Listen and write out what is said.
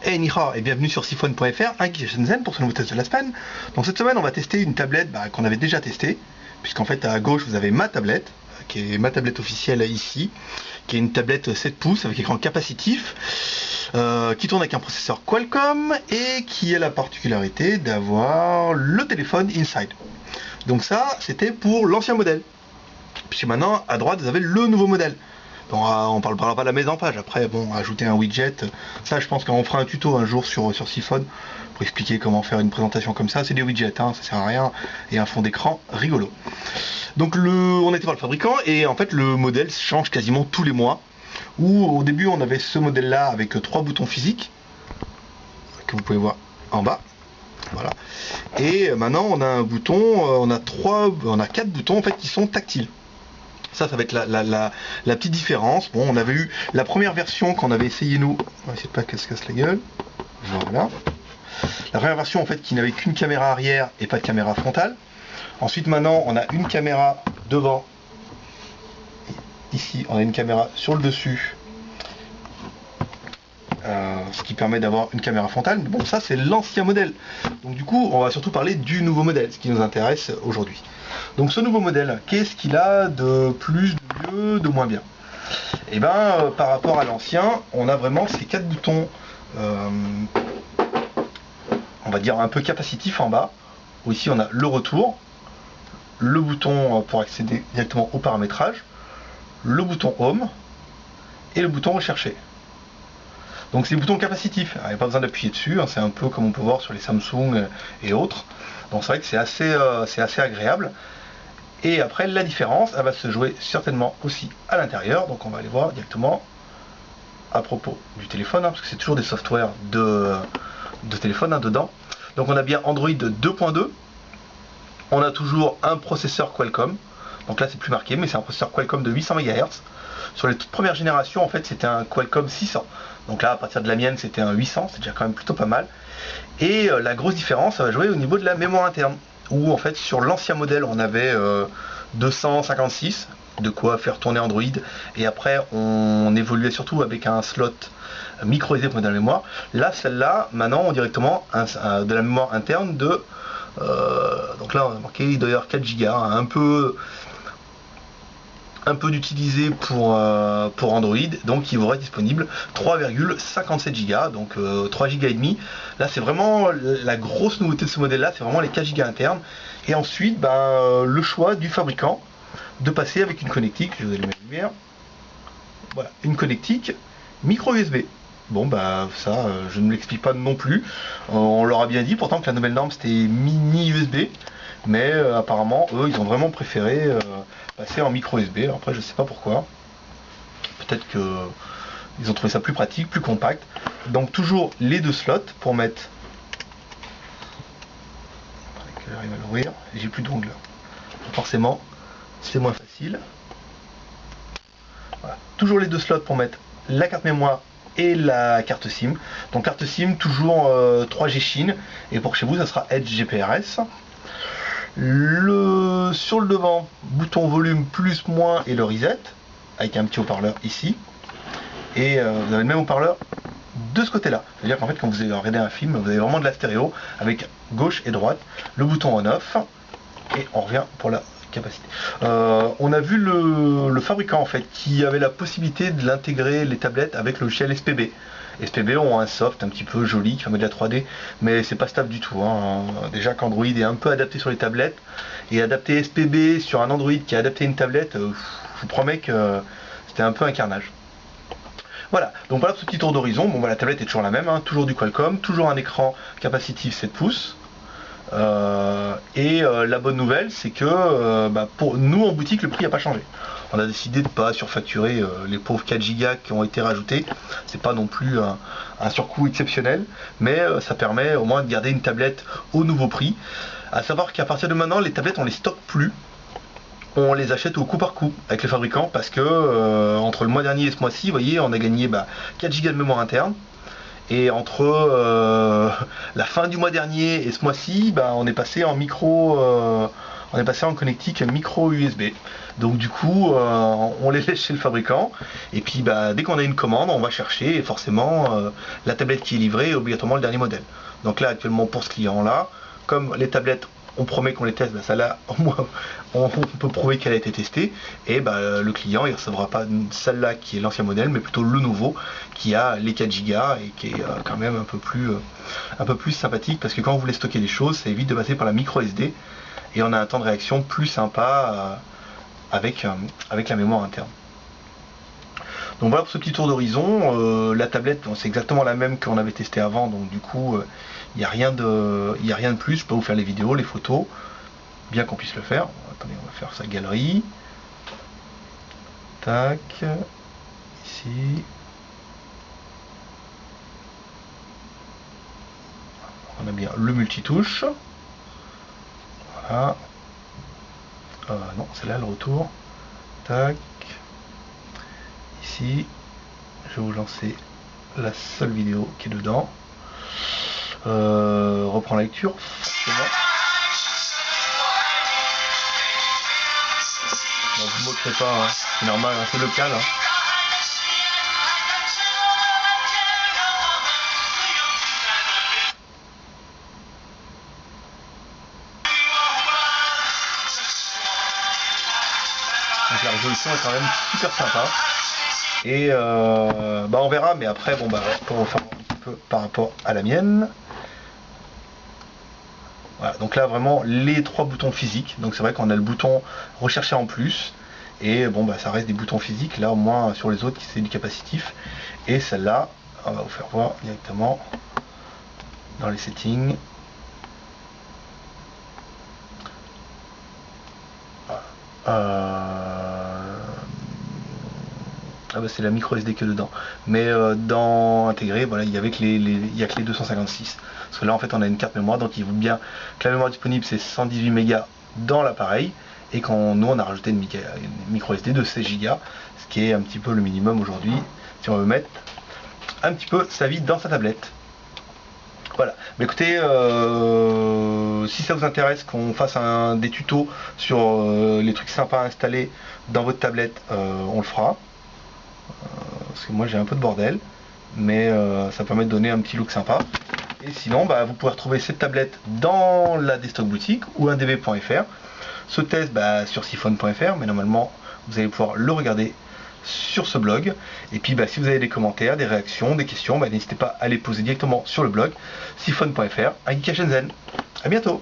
Hey Niha et bienvenue sur Siphon.fr, un Guy Shenzhen pour ce nouveau test de la semaine. Donc cette semaine on va tester une tablette qu'on avait déjà testée, puisqu'en fait à gauche vous avez ma tablette, qui est ma tablette officielle ici, qui est une tablette 7 pouces avec écran capacitif, qui tourne avec un processeur Qualcomm et qui a la particularité d'avoir le téléphone inside. Donc ça c'était pour l'ancien modèle, puisque maintenant à droite vous avez le nouveau modèle. Bon, on parlera pas de la mise en page. Après, bon, ajouter un widget, ça je pense qu'on fera un tuto un jour sur Siphon pour expliquer comment faire une présentation comme ça. C'est des widgets, hein, ça sert à rien, et un fond d'écran rigolo. Donc on était voir le fabricant et en fait le modèle change quasiment tous les mois. Où au début on avait ce modèle là avec 3 boutons physiques que vous pouvez voir en bas. Voilà. Et maintenant on a un bouton, on a 4 boutons en fait qui sont tactiles. Ça va être la petite différence. Bon, on avait eu la première version qu'on avait essayé nous. On va essayer de pas qu'elle se casse la gueule. Voilà. La première version en fait qui n'avait qu'une caméra arrière et pas de caméra frontale. Ensuite maintenant on a une caméra devant. Ici on a une caméra sur le dessus. Ce qui permet d'avoir une caméra frontale. Mais bon, ça c'est l'ancien modèle. Donc du coup on va surtout parler du nouveau modèle, ce qui nous intéresse aujourd'hui. Donc ce nouveau modèle, qu'est-ce qu'il a de plus, de mieux, de moins bien? Et bien par rapport à l'ancien, on a vraiment ces 4 boutons, on va dire un peu capacitifs en bas, où ici on a le retour, le bouton pour accéder directement au paramétrage, le bouton home et le bouton rechercher. Donc c'est des boutons capacitifs, il n'y a pas besoin d'appuyer dessus, hein, c'est un peu comme on peut voir sur les Samsung et autres. Donc c'est vrai que c'est assez agréable. Et après la différence, elle va se jouer certainement aussi à l'intérieur. Donc on va aller voir directement à propos du téléphone, hein, parce que c'est toujours des softwares de téléphone dedans. Donc on a bien Android 2.2. On a toujours un processeur Qualcomm. Donc là c'est plus marqué, mais c'est un processeur Qualcomm de 800 MHz. Sur les toutes premières générations, en fait, c'était un Qualcomm 600. Donc là, à partir de la mienne, c'était un 800. C'est déjà quand même plutôt pas mal. Et la grosse différence, ça va jouer au niveau de la mémoire interne. Où, en fait, sur l'ancien modèle, on avait 256. De quoi faire tourner Android. Et après, on évoluait surtout avec un slot micro SD pour de la mémoire. Là, celle-là, maintenant, on a directement de la mémoire interne de... donc là, on a marqué, il doit y avoir 4 Go. Hein, un peu d'utilisé pour Android, donc il vous reste disponible 3,57 Go, donc 3 Go et demi. Là c'est vraiment la grosse nouveauté de ce modèle là, c'est vraiment les 4 Go internes. Et ensuite le choix du fabricant de passer avec une connectique, je vais vous mettre la lumière, voilà, une connectique micro USB. Bon ça je ne l'explique pas non plus, on leur a bien dit pourtant que la nouvelle norme c'était mini USB, mais apparemment eux ils ont vraiment préféré passer en micro USB. Alors après je sais pas pourquoi, peut-être que ils ont trouvé ça plus pratique, plus compact. Donc toujours les 2 slots pour mettre, j'arrive à l'ouvrir, j'ai plus d'ongles, forcément c'est moins facile. Voilà. Toujours les 2 slots pour mettre la carte mémoire et la carte SIM. Donc carte SIM toujours 3G Chine, et pour chez vous ça sera Edge GPRS. Sur le devant, bouton volume plus moins et le reset avec un petit haut-parleur ici, et vous avez le même haut-parleur de ce côté là, c'est à dire qu'en fait quand vous regardez un film vous avez vraiment de la stéréo avec gauche et droite, le bouton on off, et on revient pour la capacité. On a vu le fabricant en fait qui avait la possibilité de l'intégrer les tablettes avec le logiciel SPB. SPB ont un soft un petit peu joli qui fait de la 3D, mais c'est pas stable du tout, hein. Déjà qu'Android est un peu adapté sur les tablettes, et adapter SPB sur un Android qui a adapté une tablette, je vous promets que c'était un peu un carnage. Voilà, donc voilà ce petit tour d'horizon. Bon la tablette est toujours la même, hein, toujours du Qualcomm, toujours un écran capacitif 7 pouces. La bonne nouvelle c'est que pour nous en boutique le prix n'a pas changé. On a décidé de ne pas surfacturer les pauvres 4 Go qui ont été rajoutés. C'est pas non plus un surcoût exceptionnel, mais ça permet au moins de garder une tablette au nouveau prix. À savoir qu'à partir de maintenant les tablettes on les stocke plus, on les achète au coup par coup avec les fabricants, parce que entre le mois dernier et ce mois-ci, vous voyez, on a gagné 4 Go de mémoire interne. Et entre la fin du mois dernier et ce mois-ci, on est passé en micro on est passé en connectique micro USB. Donc du coup, on les laisse chez le fabricant, et puis bah, dès qu'on a une commande, on va chercher, et forcément, la tablette qui est livrée est obligatoirement le dernier modèle. Donc là, actuellement, pour ce client-là, comme les tablettes, on promet qu'on les teste, bah, ça là, au moins, on peut prouver qu'elle a été testée, et bah, le client, il ne recevra pas celle-là qui est l'ancien modèle, mais plutôt le nouveau, qui a les 4 Go et qui est quand même un peu plus sympathique, parce que quand vous voulez stocker des choses, ça évite de passer par la micro SD, et on a un temps de réaction plus sympa avec la mémoire interne. Donc voilà pour ce petit tour d'horizon. La tablette, c'est exactement la même qu'on avait testé avant, donc du coup il n'y a rien de plus. Je peux vous faire les vidéos, les photos, bien qu'on puisse le faire. Attendez, on va faire sa galerie. Tac, ici. On a bien le multitouche. Voilà. Non, c'est là le retour. Tac. Ici, je vais vous lancer la seule vidéo qui est dedans. Reprends la lecture, forcément. Bon, vous ne moquerez pas, hein. C'est normal, hein, c'est local. Hein. Donc la résolution est quand même super sympa. Et bah on verra, mais après, bon bah pour refaire un petit peu par rapport à la mienne. Voilà, donc là vraiment les 3 boutons physiques. Donc c'est vrai qu'on a le bouton rechercher en plus. Et bon bah ça reste des boutons physiques. Là au moins sur les autres c'est du capacitif. Et celle-là, on va vous faire voir directement dans les settings. Ah bah c'est la micro SD que dedans, mais dans intégré, voilà, il y avait que il y a que les 256, parce que là en fait on a une carte mémoire, donc il faut bien que la mémoire disponible c'est 118 mégas dans l'appareil, et quand nous on a rajouté une micro SD de 16 Go, ce qui est un petit peu le minimum aujourd'hui si on veut mettre un petit peu sa vie dans sa tablette. Voilà, mais écoutez, si ça vous intéresse qu'on fasse des tutos sur les trucs sympas à installer dans votre tablette, on le fera. Parce que moi j'ai un peu de bordel, mais ça permet de donner un petit look sympa. Et sinon, bah, vous pouvez retrouver cette tablette dans la Desktop Boutique ou indv.fr. Ce test sur siphon.fr, mais normalement vous allez pouvoir le regarder sur ce blog. Et puis si vous avez des commentaires, des réactions, des questions, n'hésitez pas à les poser directement sur le blog siphon.fr avec Shenzhen. A bientôt.